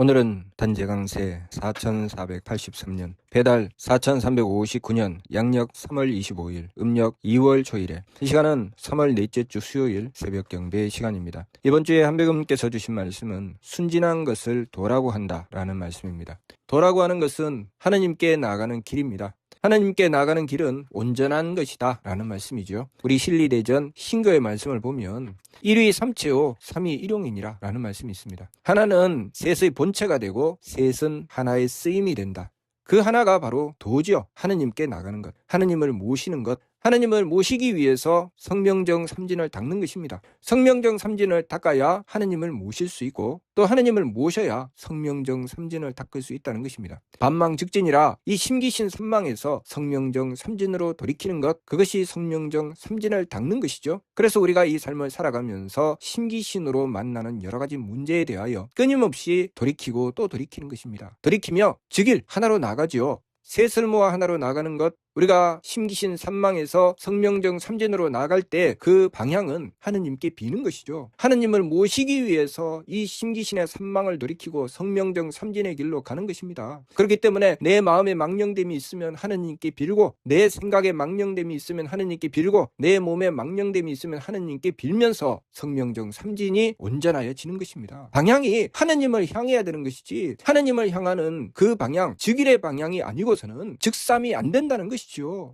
오늘은 단재강세 4483년 배달 4359년 양력 3월 25일 음력 2월 초일에 이 시간은 3월 넷째 주 수요일 새벽 경배 시간입니다. 이번 주에 한백음께서 주신 말씀은 순진한 것을 도라고 한다라는 말씀입니다. 도라고 하는 것은 하느님께 나아가는 길입니다. 하나님께 나가는 길은 온전한 것이다 라는 말씀이죠. 우리 신리대전 신거의 말씀을 보면 1위 삼체오 3위 일용이니라 라는 말씀이 있습니다. 하나는 셋의 본체가 되고 셋은 하나의 쓰임이 된다. 그 하나가 바로 도지요. 하느님께 나가는 것, 하느님을 모시는 것, 하느님을 모시기 위해서 성명정 삼진을 닦는 것입니다. 성명정 삼진을 닦아야 하느님을 모실 수 있고 또 하느님을 모셔야 성명정 삼진을 닦을 수 있다는 것입니다. 반망즉진이라 이 심기신 삼망에서 성명정 삼진으로 돌이키는 것, 그것이 성명정 삼진을 닦는 것이죠. 그래서 우리가 이 삶을 살아가면서 심기신으로 만나는 여러 가지 문제에 대하여 끊임없이 돌이키고 또 돌이키는 것입니다. 돌이키며 즉일 하나로 나가지요. 셋을 모아 하나로 나가는 것, 우리가 심기신 삼망에서 성명정 삼진으로 나갈 때 그 방향은 하느님께 비는 것이죠. 하느님을 모시기 위해서 이 심기신의 삼망을 돌이키고 성명정 삼진의 길로 가는 것입니다. 그렇기 때문에 내 마음에 망령됨이 있으면 하느님께 빌고, 내 생각에 망령됨이 있으면 하느님께 빌고, 내 몸에 망령됨이 있으면 하느님께 빌면서 성명정 삼진이 온전하여지는 것입니다. 방향이 하느님을 향해야 되는 것이지 하느님을 향하는 그 방향, 즉일의 방향이 아니고서는 즉삼이 안 된다는 것이죠.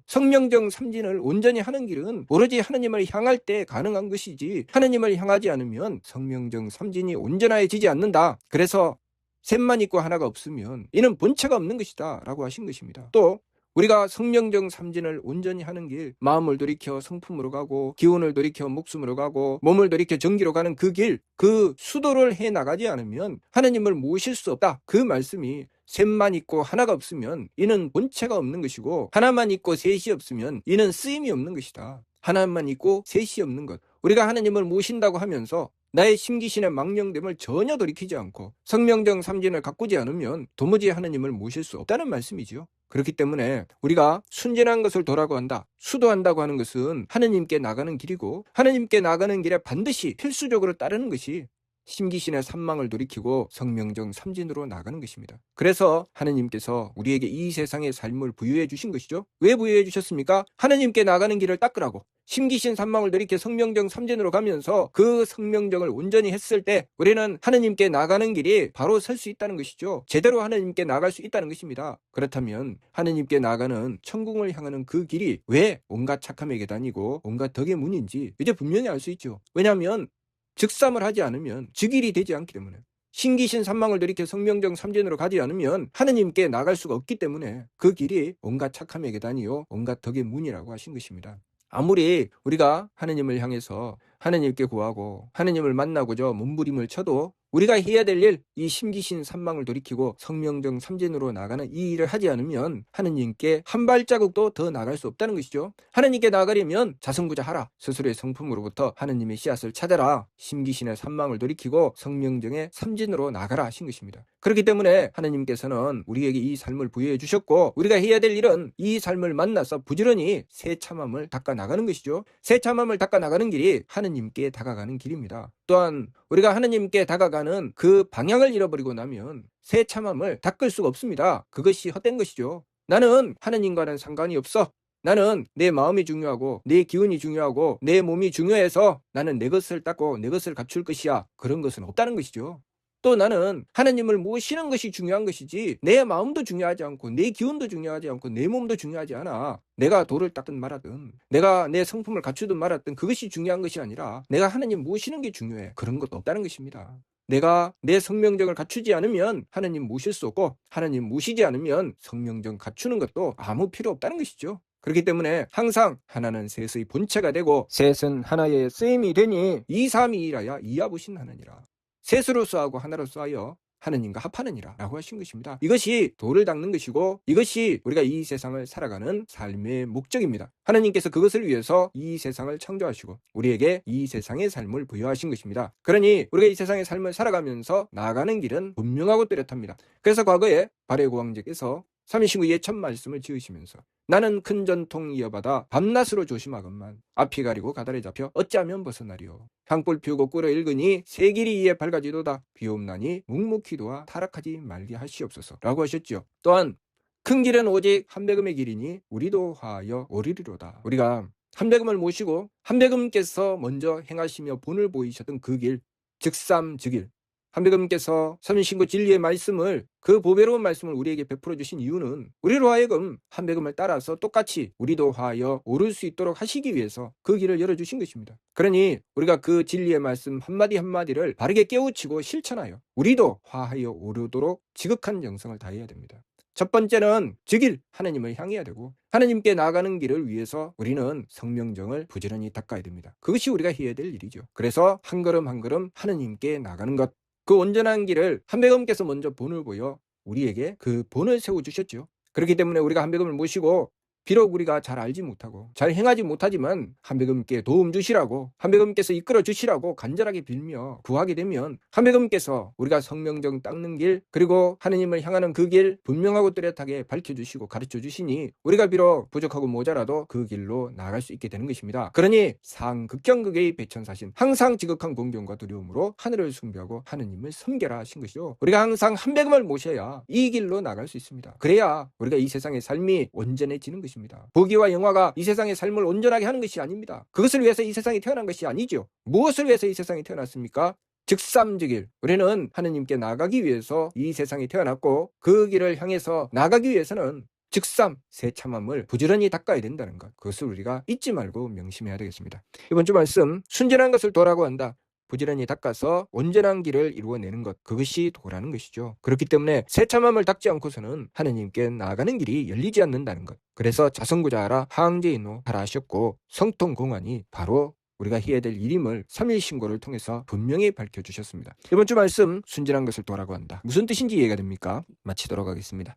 성명정 삼진을 온전히 하는 길은 오로지 하느님을 향할 때 가능한 것이지 하느님을 향하지 않으면 성명정 삼진이 온전해지지 않는다. 그래서 셋만 있고 하나가 없으면 이는 본체가 없는 것이다 라고 하신 것입니다. 또 우리가 성명정 삼진을 온전히 하는 길, 마음을 돌이켜 성품으로 가고 기운을 돌이켜 목숨으로 가고 몸을 돌이켜 정기로 가는 그 길, 그 수도를 해나가지 않으면 하느님을 모실 수 없다. 그 말씀이 셋만 있고 하나가 없으면 이는 본체가 없는 것이고 하나만 있고 셋이 없으면 이는 쓰임이 없는 것이다. 하나만 있고 셋이 없는 것. 우리가 하느님을 모신다고 하면서 나의 심기신의 망령됨을 전혀 돌이키지 않고 성명정 삼진을 가꾸지 않으면 도무지 하느님을 모실 수 없다는 말씀이지요. 그렇기 때문에 우리가 순진한 것을 도라고 한다, 수도한다고 하는 것은 하느님께 나가는 길이고 하느님께 나가는 길에 반드시 필수적으로 따르는 것이 심기신의 삼망을 돌이키고 성명정 삼진으로 나가는 것입니다. 그래서 하느님께서 우리에게 이 세상의 삶을 부여해 주신 것이죠. 왜 부여해 주셨습니까? 하느님께 나가는 길을 닦으라고. 심기신 삼망을 돌이켜 성명정 삼진으로 가면서 그 성명정을 온전히 했을 때 우리는 하느님께 나가는 길이 바로 설 수 있다는 것이죠. 제대로 하느님께 나갈 수 있다는 것입니다. 그렇다면 하느님께 나가는 천국을 향하는 그 길이 왜 온갖 착함의 계단이고 온갖 덕의 문인지 이제 분명히 알 수 있죠. 왜냐하면 즉삼을 하지 않으면 즉일이 되지 않기 때문에, 신기신 삼망을 돌이켜 성명정 삼진으로 가지 않으면 하느님께 나갈 수가 없기 때문에 그 길이 온갖 착함의 계단이요 온갖 덕의 문이라고 하신 것입니다. 아무리 우리가 하느님을 향해서 하느님께 구하고 하느님을 만나고자 몸부림을 쳐도 우리가 해야 될 일, 이 심기신 삼망을 돌이키고 성명정 삼진으로 나가는 이 일을 하지 않으면 하느님께 한 발자국도 더 나갈 수 없다는 것이죠. 하느님께 나가려면 자성구자하라. 스스로의 성품으로부터 하느님의 씨앗을 찾아라. 심기신의 삼망을 돌이키고 성명정의 삼진으로 나가라 하신 것입니다. 그렇기 때문에 하느님께서는 우리에게 이 삶을 부여해 주셨고 우리가 해야 될 일은 이 삶을 만나서 부지런히 새 참함을 닦아 나가는 것이죠. 새 참함을 닦아 나가는 길이 하느님께 다가가는 길입니다. 또한 우리가 하느님께 다가가는 그 방향을 잃어버리고 나면 새 참함을 닦을 수가 없습니다. 그것이 헛된 것이죠. 나는 하느님과는 상관이 없어. 나는 내 마음이 중요하고 내 기운이 중요하고 내 몸이 중요해서 나는 내 것을 닦고 내 것을 갖출 것이야. 그런 것은 없다는 것이죠. 또 나는 하느님을 모시는 것이 중요한 것이지 내 마음도 중요하지 않고 내 기운도 중요하지 않고 내 몸도 중요하지 않아. 내가 돌을 닦든 말하든 내가 내 성품을 갖추든 말하든 그것이 중요한 것이 아니라 내가 하느님 모시는 게 중요해. 그런 것도 없다는 것입니다. 내가 내 성명정을 갖추지 않으면 하느님 모실 수 없고 하느님 모시지 않으면 성명정 갖추는 것도 아무 필요 없다는 것이죠. 그렇기 때문에 항상 하나는 셋의 본체가 되고 셋은 하나의 쓰임이 되니 이삼위일하여 이하보신 하느니라. 셋으로서 하고 하나로서 하여 하느님과 합하느니라 라고 하신 것입니다. 이것이 도를 닦는 것이고 이것이 우리가 이 세상을 살아가는 삶의 목적입니다. 하느님께서 그것을 위해서 이 세상을 창조하시고 우리에게 이 세상의 삶을 부여하신 것입니다. 그러니 우리가 이 세상의 삶을 살아가면서 나아가는 길은 분명하고 뚜렷합니다. 그래서 과거에 발해고왕제께서 3일신고 예천 말씀을 지으시면서 나는 큰 전통 이어받아 밤낮으로 조심하건만 앞이 가리고 가달에 잡혀 어찌하면 벗어나리요. 향불 피우고 꿇어 읽으니 새 길이 이에 밝아지도다. 비옵나니 묵묵히 도와 타락하지 말게 하시옵소서 라고 하셨죠. 또한 큰 길은 오직 한백음의 길이니 우리도 화하여 오르리로다. 우리가 한백음을 모시고 한백음께서 먼저 행하시며 본을 보이셨던 그 길, 즉삼즉일, 한백음께서 삼일신고 진리의 말씀을, 그 보배로운 말씀을 우리에게 베풀어 주신 이유는 우리로 하여금 한백음을 따라서 똑같이 우리도 화하여 오를 수 있도록 하시기 위해서 그 길을 열어주신 것입니다. 그러니 우리가 그 진리의 말씀 한마디 한마디를 바르게 깨우치고 실천하여 우리도 화하여 오르도록 지극한 정성을 다해야 됩니다. 첫 번째는 즉일 하나님을 향해야 되고, 하나님께 나아가는 길을 위해서 우리는 성명정을 부지런히 닦아야 됩니다. 그것이 우리가 해야 될 일이죠. 그래서 한 걸음 한 걸음 하나님께 나가는 것, 그 온전한 길을 한백음께서 먼저 본을 보여 우리에게 그 본을 세워주셨죠. 그렇기 때문에 우리가 한백음을 모시고 비록 우리가 잘 알지 못하고 잘 행하지 못하지만 한백음께 도움 주시라고, 한백음께서 이끌어 주시라고 간절하게 빌며 구하게 되면 한백음께서 우리가 성명정 닦는 길, 그리고 하느님을 향하는 그 길 분명하고 뚜렷하게 밝혀주시고 가르쳐 주시니 우리가 비록 부족하고 모자라도 그 길로 나아갈 수 있게 되는 것입니다. 그러니 상극경극의 배천사신, 항상 지극한 공경과 두려움으로 하늘을 숭배하고 하느님을 섬겨라 하신 것이죠. 우리가 항상 한백음을 모셔야 이 길로 나갈 수 있습니다. 그래야 우리가 이 세상의 삶이 온전해지는 것입니다. 부귀와 영화가 이 세상의 삶을 온전하게 하는 것이 아닙니다. 그것을 위해서 이 세상에 태어난 것이 아니죠. 무엇을 위해서 이 세상에 태어났습니까? 즉삼즉일, 우리는 하느님께 나가기 위해서 이 세상에 태어났고 그 길을 향해서 나가기 위해서는 즉삼, 새참함을 부지런히 닦아야 된다는 것, 그것을 우리가 잊지 말고 명심해야 되겠습니다. 이번 주 말씀, 순전한 것을 도라고 한다. 부지런히 닦아서 온전한 길을 이루어내는 것, 그것이 도라는 것이죠. 그렇기 때문에 새참함을 닦지 않고서는 하느님께 나아가는 길이 열리지 않는다는 것. 그래서 자성구자하라 하항제인노 하라 하셨고, 성통공안이 바로 우리가 해야 될 일임을 삼일신고를 통해서 분명히 밝혀주셨습니다. 이번 주 말씀, 순전한 것을 도라고 한다. 무슨 뜻인지 이해가 됩니까? 마치도록 하겠습니다.